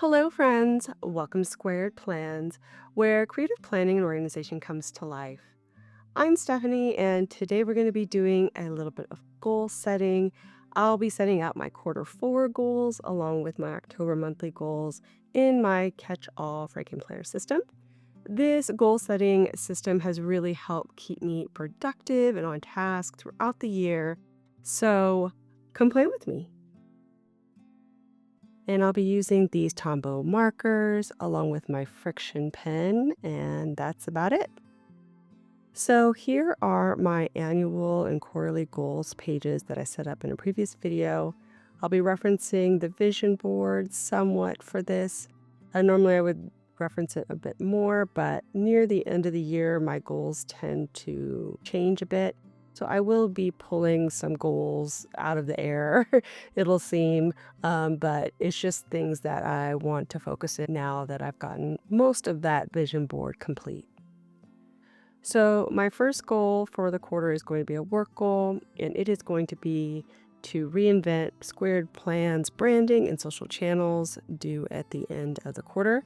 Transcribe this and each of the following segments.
Hello, friends. Welcome to Squared Plans, where creative planning and organization comes to life. I'm Stephanie, and today we're going to be doing a little bit of goal setting. I'll be setting out my quarter 4 goals along with my October monthly goals in my catch-all Franken Planner system. This goal setting system has really helped keep me productive and on task throughout the year. So come play with me. And I'll be using these Tombow markers along with my friction pen, and that's about it. So here are my annual and quarterly goals pages that I set up in a previous video. I'll be referencing the vision board somewhat for this. Normally I would reference it a bit more, but near the end of the year, my goals tend to change a bit. So I will be pulling some goals out of the air, it'll seem, but it's just things that I want to focus in now that I've gotten most of that vision board complete. So my first goal for the quarter is going to be a work goal, and it is going to be to reinvent Squared Plans branding and social channels due at the end of the quarter.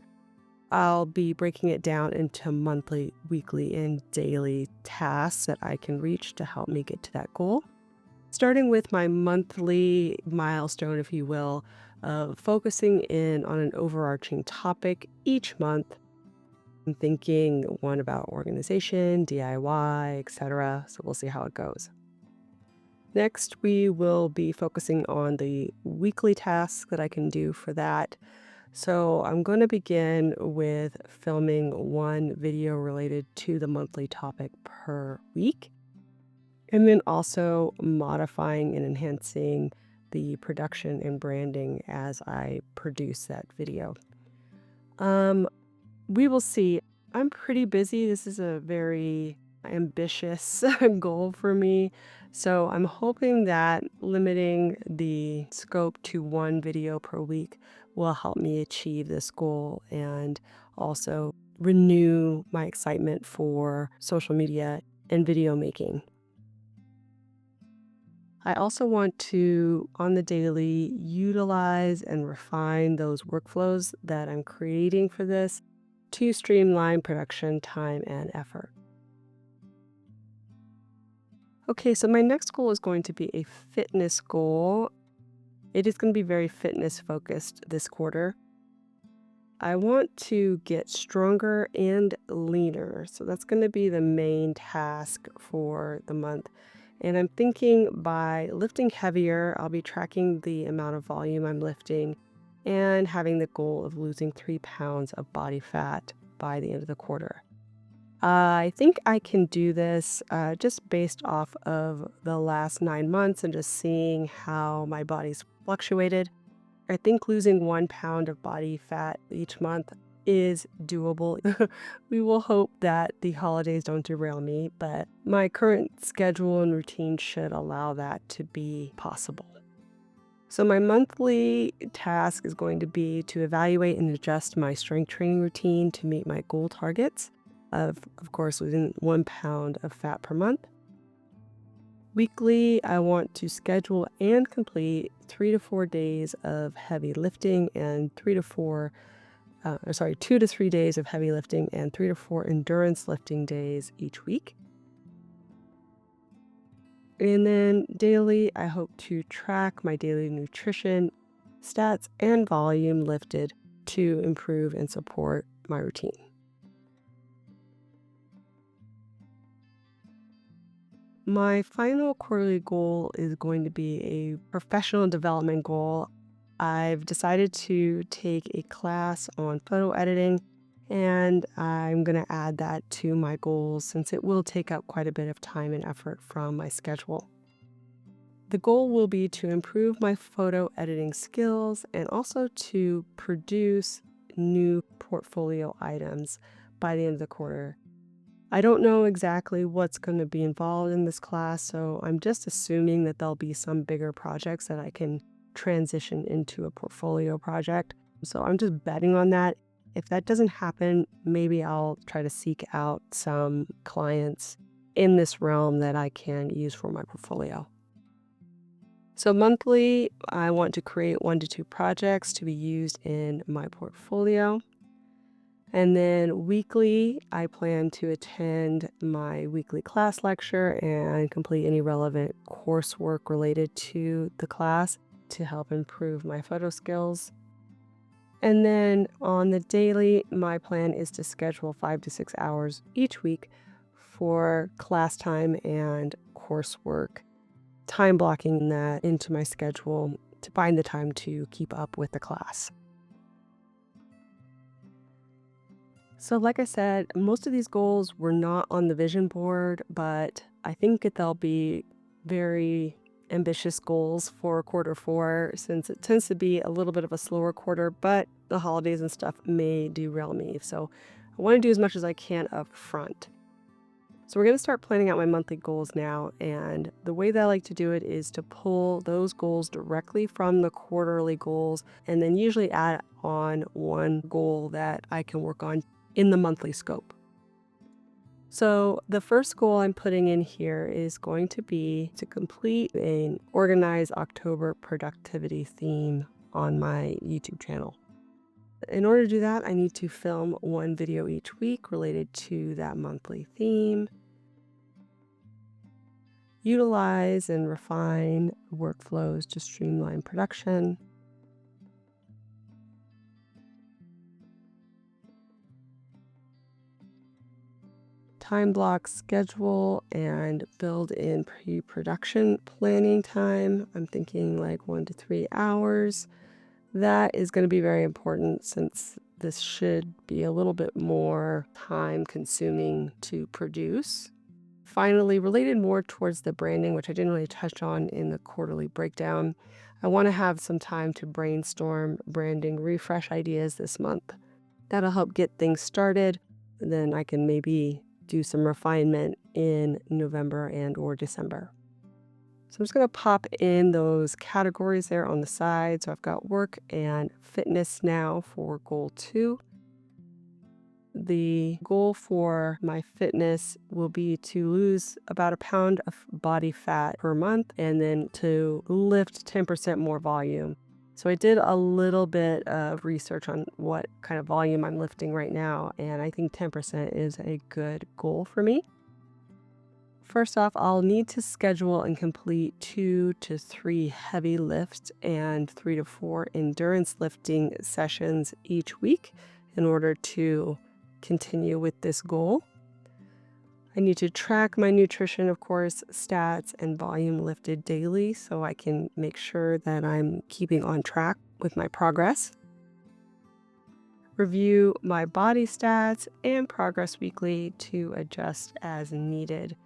I'll be breaking it down into monthly, weekly, and daily tasks that I can reach to help me get to that goal. Starting with my monthly milestone, if you will, of focusing in on an overarching topic each month. I'm thinking one about organization, DIY, etc. So we'll see how it goes. Next, we will be focusing on the weekly tasks that I can do for that. So I'm going to begin with filming one video related to the monthly topic per week, and then also modifying and enhancing the production and branding as I produce that video. We will see. I'm pretty busy. This is a very ambitious goal for me. So I'm hoping that limiting the scope to one video per week will help me achieve this goal and also renew my excitement for social media and video making. I also want to, on the daily, utilize and refine those workflows that I'm creating for this to streamline production time and effort. Okay, so my next goal is going to be a fitness goal. It is going to be very fitness focused this quarter. I want to get stronger and leaner. So that's going to be the main task for the month. And I'm thinking by lifting heavier, I'll be tracking the amount of volume I'm lifting and having the goal of losing 3 pounds of body fat by the end of the quarter. I think I can do this just based off of the last 9 months and just seeing how my body's fluctuated. I think losing 1 pound of body fat each month is doable. We will hope that the holidays don't derail me, but my current schedule and routine should allow that to be possible. So my monthly task is going to be to evaluate and adjust my strength training routine to meet my goal targets of course, losing 1 pound of fat per month. Weekly, I want to schedule and complete 3 to 4 days of heavy lifting and 2 to 3 days of heavy lifting and 3 to 4 endurance lifting days each week. And then daily, I hope to track my daily nutrition, stats, and volume lifted to improve and support my routine. My final quarterly goal is going to be a professional development goal. I've decided to take a class on photo editing, and I'm going to add that to my goals since it will take up quite a bit of time and effort from my schedule. The goal will be to improve my photo editing skills and also to produce new portfolio items by the end of the quarter. I don't know exactly what's going to be involved in this class, so I'm just assuming that there'll be some bigger projects that I can transition into a portfolio project. So I'm just betting on that. If that doesn't happen, maybe I'll try to seek out some clients in this realm that I can use for my portfolio. So monthly, I want to create 1 to 2 projects to be used in my portfolio. And then weekly, I plan to attend my weekly class lecture and complete any relevant coursework related to the class to help improve my photo skills. And then on the daily, my plan is to schedule 5 to 6 hours each week for class time and coursework, time blocking that into my schedule to find the time to keep up with the class. So like I said, most of these goals were not on the vision board, but I think that they'll be very ambitious goals for Q4 since it tends to be a little bit of a slower quarter, but the holidays and stuff may derail me. So I want to do as much as I can up front. So we're going to start planning out my monthly goals now. And the way that I like to do it is to pull those goals directly from the quarterly goals and then usually add on one goal that I can work on in the monthly scope. So the first goal I'm putting in here is going to be to complete an organized October productivity theme on my YouTube channel. In order to do that, I need to film one video each week related to that monthly theme, utilize and refine workflows to streamline production, time block schedule and build in pre-production planning time. I'm thinking like 1 to 3 hours. That is going to be very important since this should be a little bit more time consuming to produce. Finally, related more towards the branding, which I didn't really touch on in the quarterly breakdown, I want to have some time to brainstorm branding refresh ideas this month. That'll help get things started. Then I can maybe do some refinement in November and or December. So I'm just going to pop in those categories there on the side. So I've got work and fitness now for goal 2. The goal for my fitness will be to lose about a pound of body fat per month and then to lift 10% more volume. So I did a little bit of research on what kind of volume I'm lifting right now, and I think 10% is a good goal for me. First off, I'll need to schedule and complete 2 to 3 heavy lifts and 3 to 4 endurance lifting sessions each week in order to continue with this goal. I need to track my nutrition, of course, stats and volume lifted daily so I can make sure that I'm keeping on track with my progress. Review my body stats and progress weekly to adjust as needed.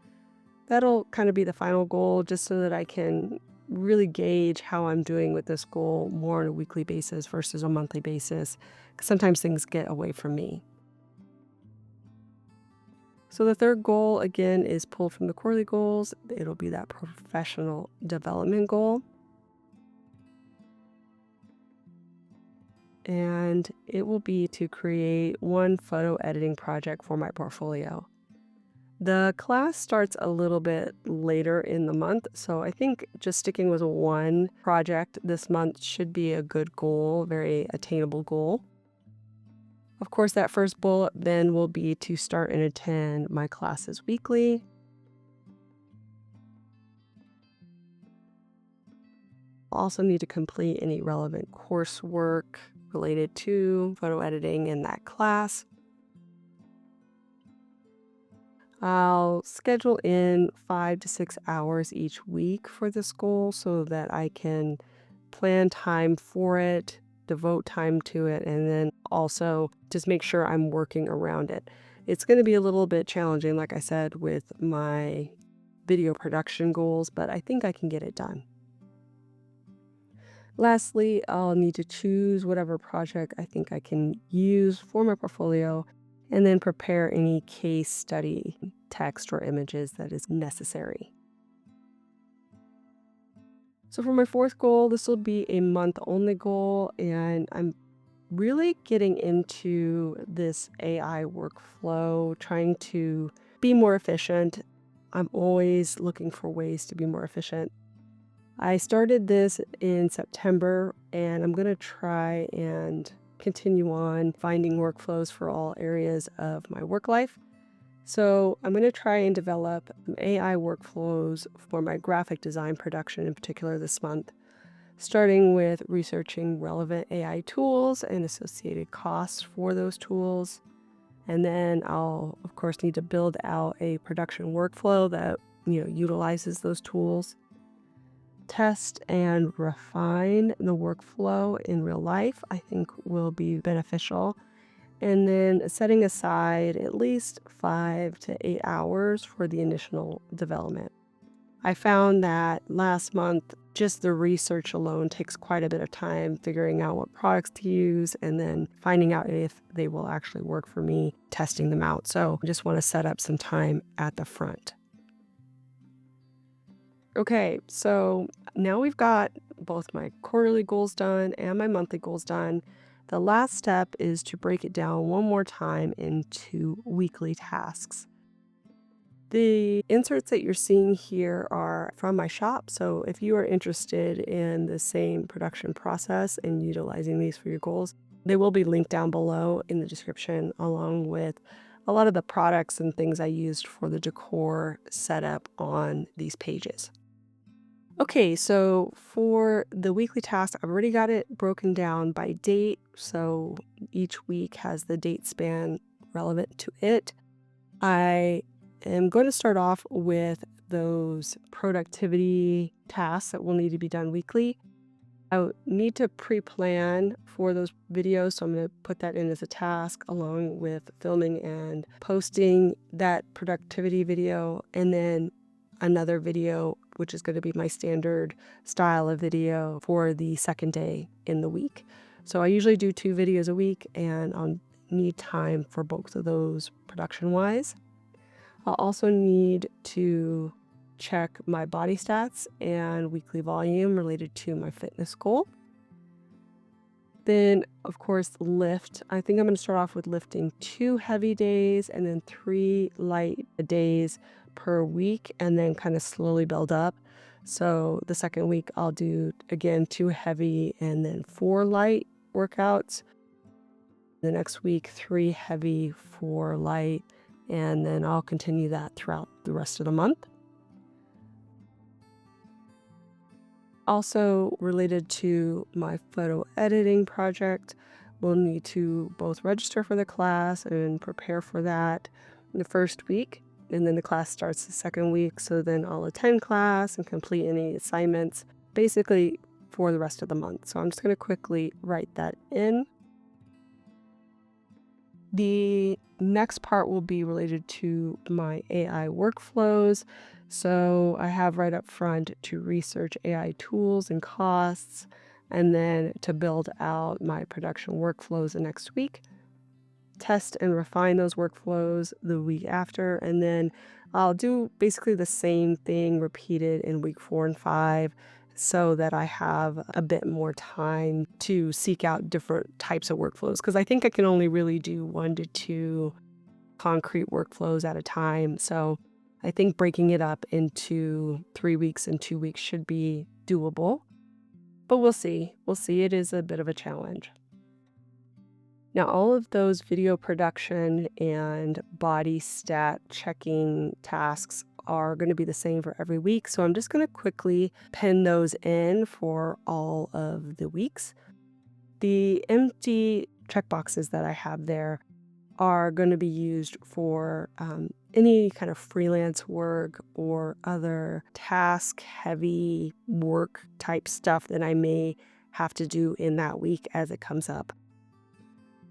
That'll kind of be the final goal just so that I can really gauge how I'm doing with this goal more on a weekly basis versus a monthly basis, because sometimes things get away from me. So the third goal, again, is pulled from the quarterly goals. It'll be that professional development goal. And it will be to create one photo editing project for my portfolio. The class starts a little bit later in the month, so I think just sticking with one project this month should be a good goal, very attainable goal. Of course, that first bullet then will be to start and attend my classes weekly. I'll also need to complete any relevant coursework related to photo editing in that class. I'll schedule in 5 to 6 hours each week for this goal so that I can plan time for it, devote time to it, and then also just make sure I'm working around it. It's going to be a little bit challenging, like I said, with my video production goals, but I think I can get it done. Lastly, I'll need to choose whatever project I think I can use for my portfolio and then prepare any case study text or images that is necessary. So for my fourth goal, this will be a month-only goal, and I'm really getting into this AI workflow, trying to be more efficient. I'm always looking for ways to be more efficient. I started this in September, and I'm going to try and continue on finding workflows for all areas of my work life. So I'm going to try and develop some AI workflows for my graphic design production in particular this month, starting with researching relevant AI tools and associated costs for those tools. And then I'll, of course, need to build out a production workflow that, utilizes those tools. Test and refine the workflow in real life, I think will be beneficial. And then setting aside at least 5 to 8 hours for the initial development. I found that last month, just the research alone takes quite a bit of time figuring out what products to use and then finding out if they will actually work for me, testing them out. So I just want to set up some time at the front. Okay, so now we've got both my quarterly goals done and my monthly goals done. The last step is to break it down one more time into weekly tasks. The inserts that you're seeing here are from my shop, so if you are interested in the same production process and utilizing these for your goals, they will be linked down below in the description, along with a lot of the products and things I used for the decor setup on these pages. Okay, so for the weekly task, I've already got it broken down by date, so each week has the date span relevant to it. I am going to start off with those productivity tasks that will need to be done weekly. I need to pre-plan for those videos, so I'm going to put that in as a task along with filming and posting that productivity video, and then another video, which is going to be my standard style of video for the second day in the week. So I usually do 2 videos a week, and I'll need time for both of those production-wise. I'll also need to check my body stats and weekly volume related to my fitness goal. Then, of course, lift. I think I'm going to start off with lifting 2 heavy days and then 3 light days per week, and then kind of slowly build up. So the second week I'll do, again, 2 heavy and then 4 light workouts. The next week, 3 heavy, 4 light, and then I'll continue that throughout the rest of the month. Also related to my photo editing project, we'll need to both register for the class and prepare for that the first week, and then the class starts the second week, so then I'll attend class and complete any assignments, basically for the rest of the month. So I'm just going to quickly write that in. The next part will be related to my AI workflows. So I have right up front to research AI tools and costs, and then to build out my production workflows the next week, test and refine those workflows the week after, and then I'll do basically the same thing repeated in week 4 and 5, so that I have a bit more time to seek out different types of workflows, because I think I can only really do 1 to 2 concrete workflows at a time. So I think breaking it up into 3 weeks and 2 weeks should be doable, but we'll see. We'll see. It is a bit of a challenge. Now, all of those video production and body stat checking tasks are going to be the same for every week. So I'm just going to quickly pin those in for all of the weeks. The empty checkboxes that I have there are going to be used for any kind of freelance work or other task-heavy work type stuff that I may have to do in that week as it comes up.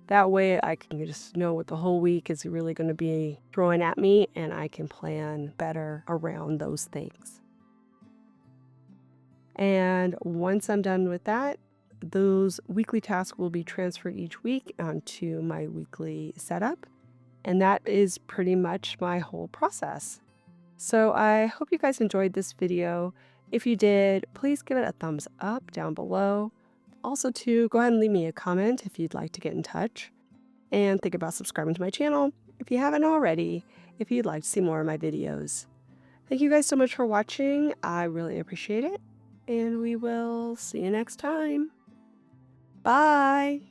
That way I can just know what the whole week is really going to be throwing at me, and I can plan better around those things. And once I'm done with that, those weekly tasks will be transferred each week onto my weekly setup. And that is pretty much my whole process. So I hope you guys enjoyed this video. If you did, please give it a thumbs up down below. Also, to go ahead and leave me a comment if you'd like to get in touch. And think about subscribing to my channel if you haven't already, if you'd like to see more of my videos. Thank you guys so much for watching. I really appreciate it. and we will see you next time. Bye.